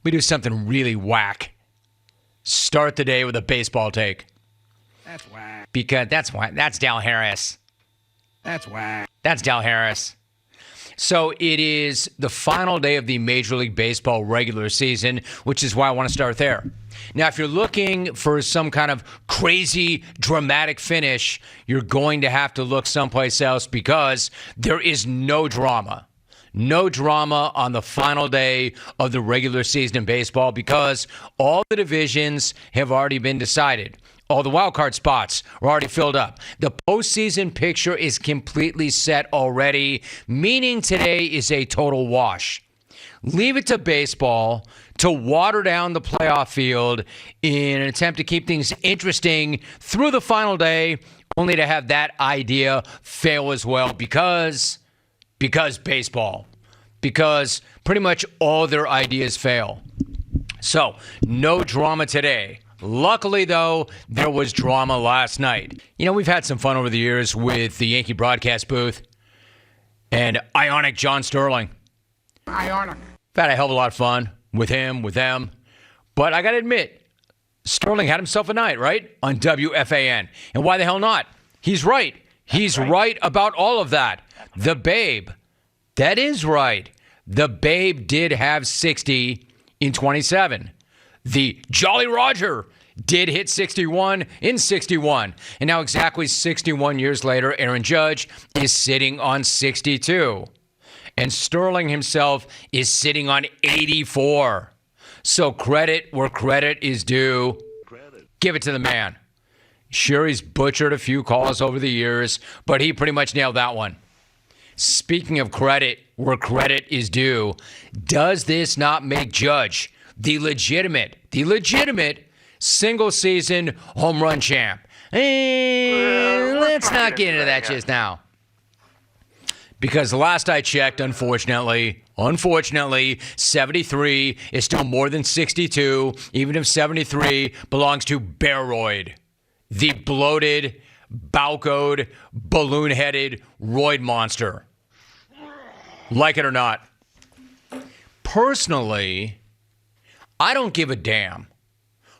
We do something really whack. Start the day with a baseball take. That's whack. Because that's why. That's Dal Harris. That's whack. That's Dal Harris. So it is the final day of the Major League Baseball regular season, which is why I want to start there. Now, if you're looking for some kind of crazy, dramatic finish, you're going to have to look someplace else because there is no drama. No drama on the final day of the regular season in baseball because all the divisions have already been decided. All the wild card spots are already filled up. The postseason picture is completely set already, meaning today is a total wash. Leave it to baseball to water down the playoff field in an attempt to keep things interesting through the final day, only to have that idea fail as well because baseball. Because pretty much all their ideas fail. So, no drama today. Luckily, though, there was drama last night. You know, we've had some fun over the years with the Yankee broadcast booth and Ionic John Sterling. Ionic. I've had a hell of a lot of fun with him, with them. But I got to admit, Sterling had himself a night, right? On WFAN. And why the hell not? He's right. He's right about all of that. The Babe. That is right. The Babe did have 60 in 27. The Jolly Roger did hit 61 in 61. And now exactly 61 years later, Aaron Judge is sitting on 62. And Sterling himself is sitting on 84. So credit where credit is due. Give it to the man. Sure, he's butchered a few calls over the years, but he pretty much nailed that one. Speaking of credit where credit is due, does this not make Judge the legitimate single-season home run champ? Let's not get into that just now. Because last I checked, unfortunately, 73 is still more than 62, even if 73 belongs to Baroid, the bloated, bowcoed, balloon-headed roid monster. Like it or not. Personally, I don't give a damn.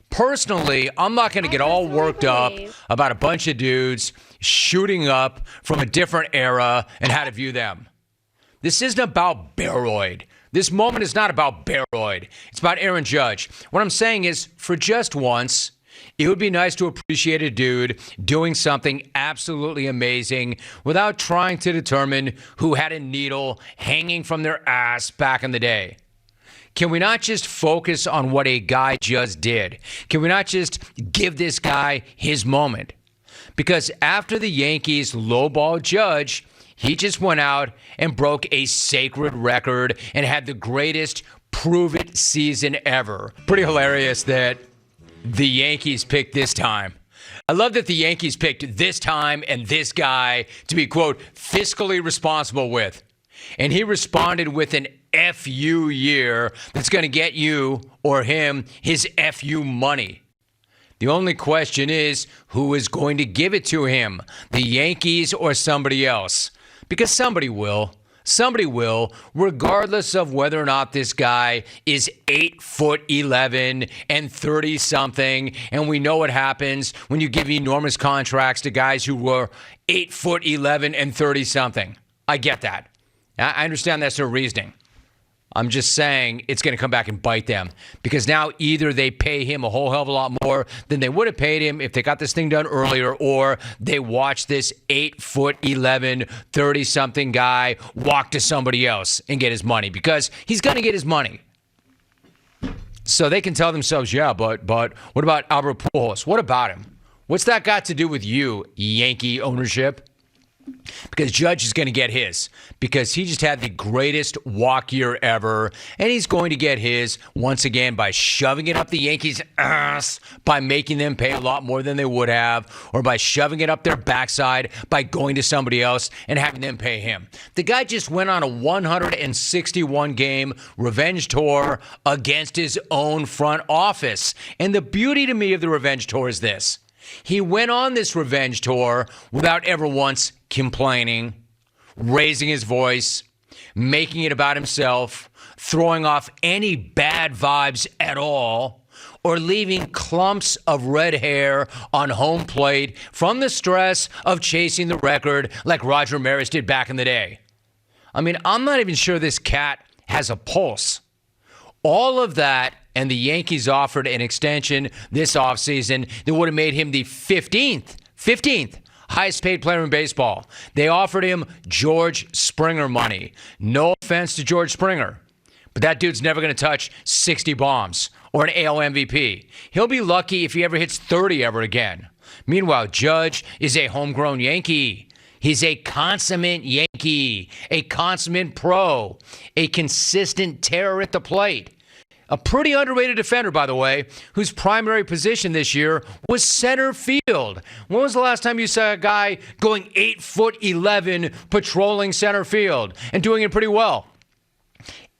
Personally, I'm not going to get all worked up about a bunch of dudes shooting up from a different era and how to view them. This isn't about Baroid. This moment is not about Baroid. It's about Aaron Judge. What I'm saying is, for just once, it would be nice to appreciate a dude doing something absolutely amazing without trying to determine who had a needle hanging from their ass back in the day. Can we not just focus on what a guy just did? Can we not just give this guy his moment? Because after the Yankees lowballed Judge, he just went out and broke a sacred record and had the greatest prove-it season ever. Pretty hilarious that the Yankees picked this time. I love that the Yankees picked this time and this guy to be, quote, fiscally responsible with. And he responded with an FU year that's going to get you or him his FU money. The only question is, who is going to give it to him? The Yankees or somebody else? Because somebody will. Somebody will, regardless of whether or not this guy is 8'11" and 30-something. And we know what happens when you give enormous contracts to guys who were 8'11" and 30-something. I get that. I understand that's their reasoning. I'm just saying it's going to come back and bite them because now either they pay him a whole hell of a lot more than they would have paid him if they got this thing done earlier, or they watch this 8'11", 30-something guy walk to somebody else and get his money because he's going to get his money. So they can tell themselves, yeah, but what about Albert Pujols? What about him? What's that got to do with you, Yankee ownership? Because Judge is going to get his because he just had the greatest walk year ever, and he's going to get his once again by shoving it up the Yankees' ass, by making them pay a lot more than they would have, or by shoving it up their backside by going to somebody else and having them pay him. The guy just went on a 161-game revenge tour against his own front office. And the beauty to me of the revenge tour is this. He went on this revenge tour without ever once complaining, raising his voice, making it about himself, throwing off any bad vibes at all, or leaving clumps of red hair on home plate from the stress of chasing the record like Roger Maris did back in the day. I mean, I'm not even sure this cat has a pulse. All of that, and the Yankees offered an extension this offseason that would have made him the 15th highest paid player in baseball. They offered him George Springer money. No offense to George Springer, but that dude's never going to touch 60 bombs or an AL MVP. He'll be lucky if he ever hits 30 ever again. Meanwhile, Judge is a homegrown Yankee. He's a consummate Yankee, a consummate pro, a consistent terror at the plate. A pretty underrated defender, by the way, whose primary position this year was center field. When was the last time you saw a guy going 8'11", patrolling center field and doing it pretty well?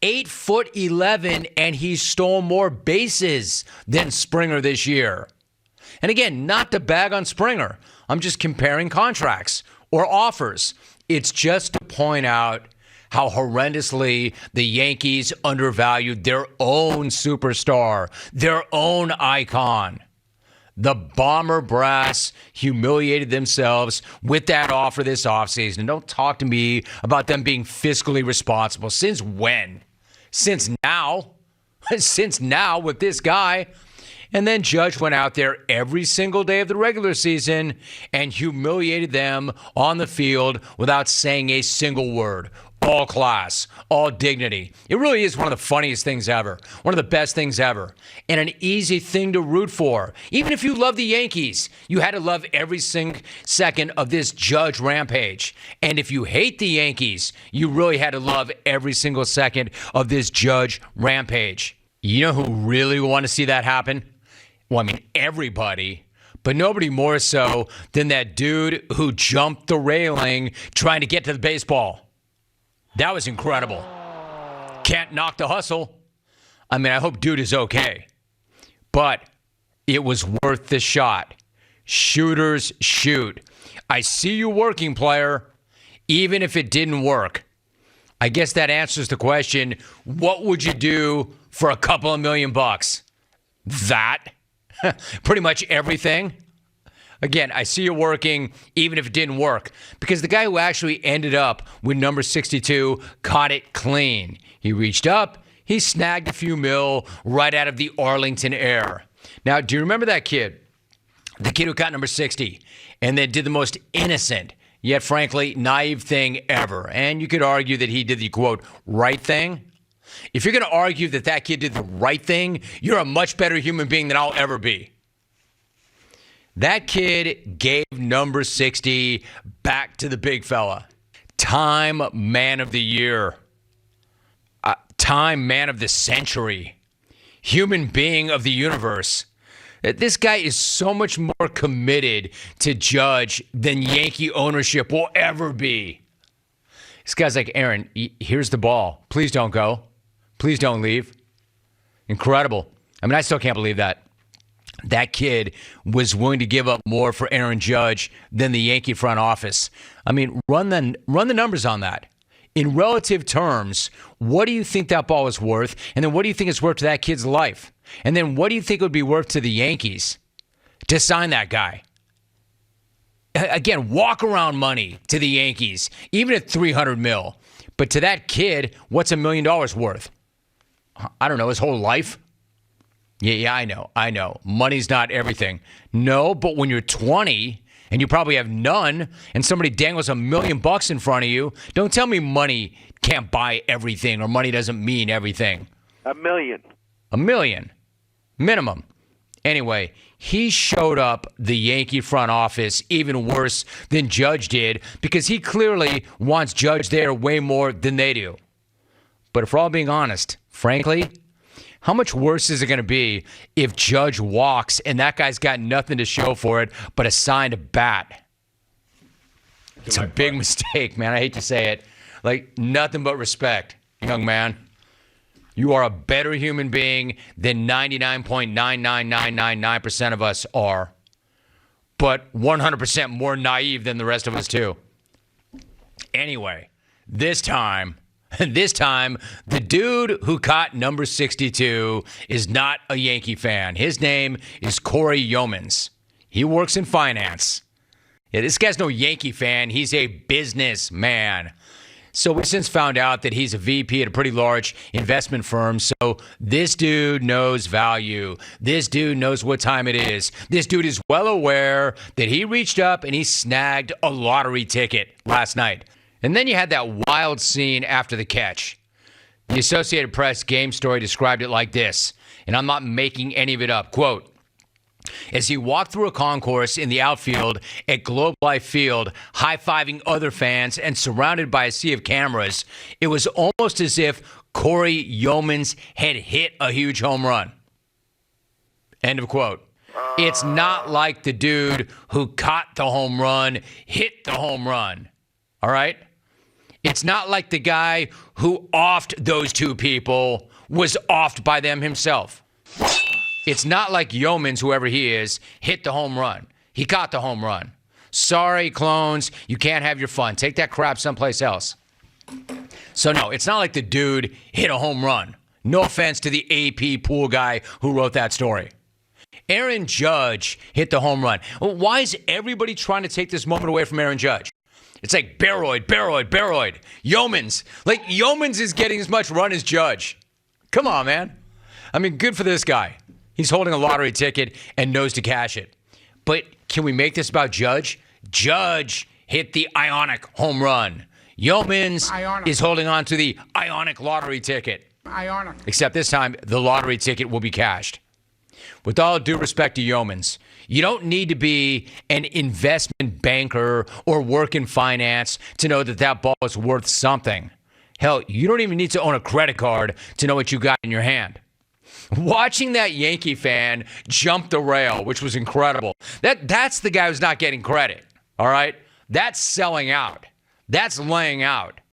8'11", and he stole more bases than Springer this year. And again, not to bag on Springer. I'm just comparing contracts or offers. It's just to point out how horrendously the Yankees undervalued their own superstar, their own icon. The Bomber brass humiliated themselves with that offer this offseason. And don't talk to me about them being fiscally responsible. Since when? Since now. Since now with this guy. And then Judge went out there every single day of the regular season and humiliated them on the field without saying a single word. All class, all dignity. It really is one of the funniest things ever. One of the best things ever. And an easy thing to root for. Even if you love the Yankees, you had to love every second of this Judge rampage. And if you hate the Yankees, you really had to love every single second of this Judge rampage. You know who really want to see that happen? Well, I mean, everybody. But nobody more so than that dude who jumped the railing trying to get to the baseball. That was incredible. Can't knock the hustle. I mean, I hope dude is okay. But it was worth the shot. Shooters shoot. I see you working, player, even if it didn't work. I guess that answers the question, what would you do for a couple of $1 million? That? Pretty much everything. Again, I see you working, even if it didn't work. Because the guy who actually ended up with number 62 caught it clean. He reached up, he snagged a few mil right out of the Arlington air. Now, do you remember that kid? The kid who got number 60 and then did the most innocent, yet frankly, naive thing ever. And you could argue that he did the, quote, right thing. If you're going to argue that that kid did the right thing, you're a much better human being than I'll ever be. That kid gave number 60 back to the big fella. Time Man of the Year. Time Man of the Century. Human Being of the Universe. This guy is so much more committed to Judge than Yankee ownership will ever be. This guy's like, Aaron, here's the ball. Please don't go. Please don't leave. Incredible. I mean, I still can't believe that. That kid was willing to give up more for Aaron Judge than the Yankee front office. I mean, run the numbers on that. In relative terms, what do you think that ball is worth? And then what do you think it's worth to that kid's life? And then what do you think it would be worth to the Yankees to sign that guy? Again, walk around money to the Yankees, even at $300 million. But to that kid, what's $1 million worth? I don't know, his whole life? Yeah, I know. Money's not everything. No, but when you're 20 and you probably have none and somebody dangles $1 million in front of you, don't tell me money can't buy everything or money doesn't mean everything. $1 million. $1 million. Minimum. Anyway, he showed up the Yankee front office even worse than Judge did because he clearly wants Judge there way more than they do. But if we're all being honest, frankly, how much worse is it going to be if Judge walks and that guy's got nothing to show for it but a signed bat? It's a big mistake, man. I hate to say it. Like, nothing but respect, young man. You are a better human being than 99.99999% of us are, but 100% more naive than the rest of us, too. Anyway, this time, And this time, the dude who caught number 62 is not a Yankee fan. His name is Corey Yeomans. He works in finance. Yeah, this guy's no Yankee fan. He's a businessman. So we've since found out that he's a VP at a pretty large investment firm. So this dude knows value. This dude knows what time it is. This dude is well aware that he reached up and he snagged a lottery ticket last night. And then you had that wild scene after the catch. The Associated Press game story described it like this, and I'm not making any of it up. Quote, as he walked through a concourse in the outfield at Globe Life Field, high-fiving other fans and surrounded by a sea of cameras, it was almost as if Corey Yeomans had hit a huge home run. End of quote. It's not like the dude who caught the home run hit the home run. All right? It's not like the guy who offed those two people was offed by them himself. It's not like Yeomans, whoever he is, hit the home run. He caught the home run. Sorry, clones, you can't have your fun. Take that crap someplace else. So no, it's not like the dude hit a home run. No offense to the AP pool guy who wrote that story. Aaron Judge hit the home run. Well, why is everybody trying to take this moment away from Aaron Judge? It's like Baroid. Yeomans. Like, Yeomans is getting as much run as Judge. Come on, man. I mean, good for this guy. He's holding a lottery ticket and knows to cash it. But can we make this about Judge? Judge hit the Ionic home run. Yeomans is holding on to the Ionic lottery ticket. Ionic. Except this time, the lottery ticket will be cashed. With all due respect to Yeomans, you don't need to be an investment banker or work in finance to know that that ball is worth something. Hell, you don't even need to own a credit card to know what you got in your hand. Watching that Yankee fan jump the rail, which was incredible, that's the guy who's not getting credit, all right? That's selling out. That's laying out.